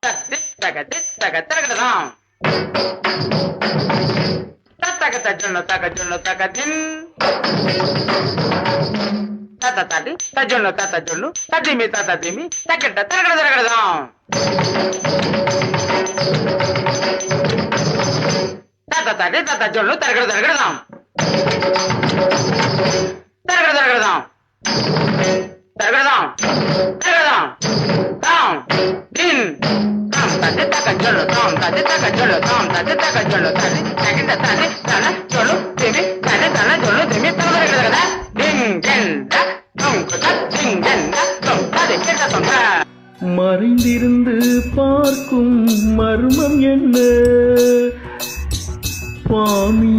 தகதகதகதகதகதம் தகதகதஜொன்னு தகஜொன்னு தகதின் தததடி தஜொன்னு ததஜொன்னு ததிமி தததிமி தகட தகடதகதம் தததடி ததஜொன்னு தகடதகதம் தகடதகதம் தகடதம் தகடதம் தாம் தின் தாம் ததி தகஜொன்னு தாம் ததி தகஜொன்னு தாம் ததி தகஜொன்னு ததி தகட ததி தன ஜொன்னு திமி தன தன ஜொன்னு திமி தகடதகத டிங் டிங் ட டும் குத டிங் டிங் ட டும் ததி கிட்ட தொங்க மறைந்திருந்து பார்க்கும் மர்மம் என்ன சுவாமி?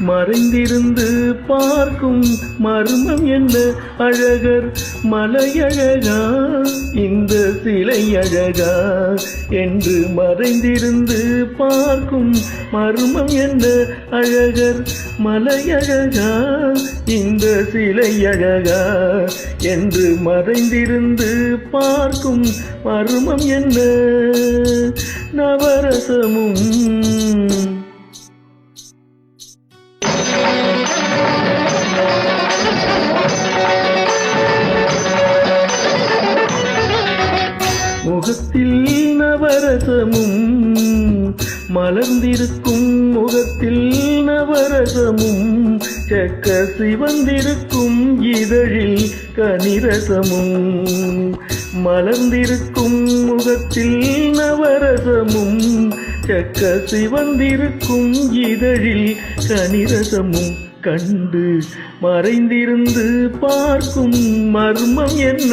மறைந்திருந்து பார்க்கும் மர்மம் என்ன? அழகர் மலையழகா இந்த சிலை அழகா என்று மறைந்திருந்து பார்க்கும் மர்மம் என்ன? அழகர் மலையழகா இந்த சிலை அழகா என்று மறைந்திருந்து பார்க்கும் மர்மம் என்ன? நவரசமும் முகத்தில் நவரசமும் மலர்ந்திருக்கும், முகத்தில் நவரசமும் செக்க சிவந்திருக்கும், இதழில் கனிரசமும் மலர்ந்திருக்கும், முகத்தில் நவரசமும் செக்க சிவந்திருக்கும், இதழில் கனிரசமும் கண்டு மறைந்திருந்து பார்க்கும் மர்மம் என்ன?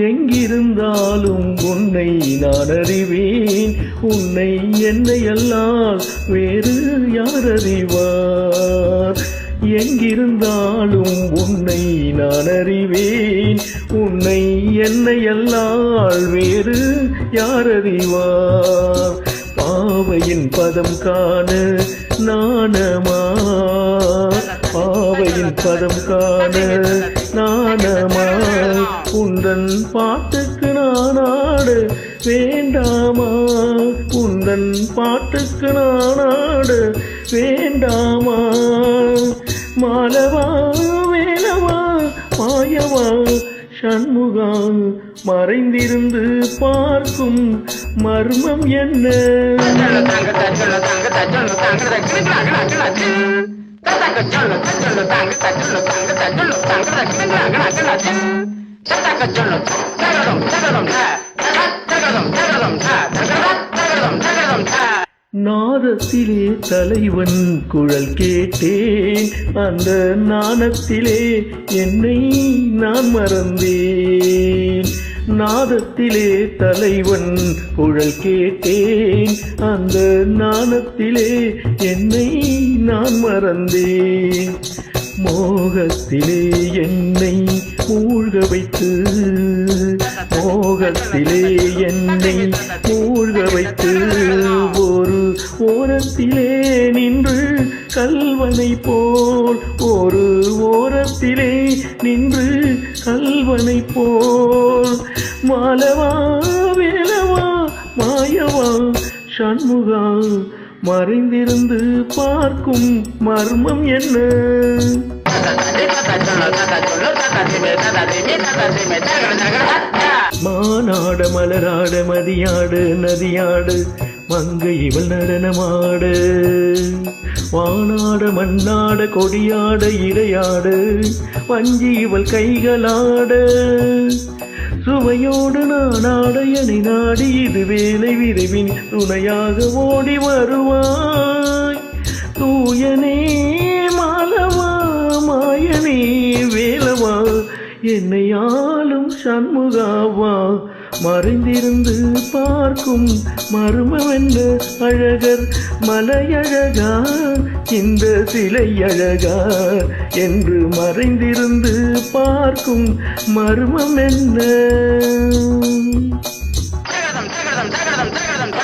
எங்கிருந்தாலும் உன்னை நான் அறிவேன், உன்னை என்னை அல்லால் வேறு யார் அறிவார்? எங்கிருந்தாலும் உன்னை நான் அறிவேன், உன்னை என்னை அல்லால் வேறு யார் அறிவார்? பாவையின் பதம் காண நாணமா, பாவையின் பதம் காண நாணமா, உந்தன் பாட்டுக்கு நான் ஆட வேண்டாமா, உந்தன் பாட்டுக்கு நான் ஆட வேண்டாமா? மாலவா வேலவா மாயவா சண்முகா மறைந்திருந்து பார்க்கும் மர்மம் என்ன? நாதத்திலே தலைவன் குழல் கேட்டேன், அந்த நாணத்திலே என்னை நான் மறந்தேன். நாதத்திலே தலைவன் குழல் கேட்டேன், அந்த நாணத்திலே என்னை நான் மறந்தேன். மோகத்திலே என்னை மூழ்க வைத்து, மோகத்திலே என்னை மூழ்க வைத்து, ஒரு ஓரத்திலே நின்று கல்வனை போல், ஒரு ஓரத்திலே நின்று கல்வனை போல், மாலவா வேலவா மாயவா சண்முகா மறைந்திருந்து பார்க்கும் மர்மம் என்ன? மானாட மலராட மதியாடு நதியாடு மங்கை இவள் நடனமாடு, வானாட மண்ணாட கொடியாட இடையாடு வஞ்சி இவள் கைகளாட, சுவையோடு நானாட எனை நாடி இது வேலை விரைவின் துணையாக ஓடி வருவாய். தூயனே மாலவா மாயனே வேலவா என்னை ஆளும் சண்முகாவா மறைந்திருந்து பார்க்கும் மர்மம் என்ன? அழகர் மலையழகா இந்த சிலை அழகா என்று மறைந்திருந்து பார்க்கும் மர்மம் என்ன? தகடதம் தகடதம்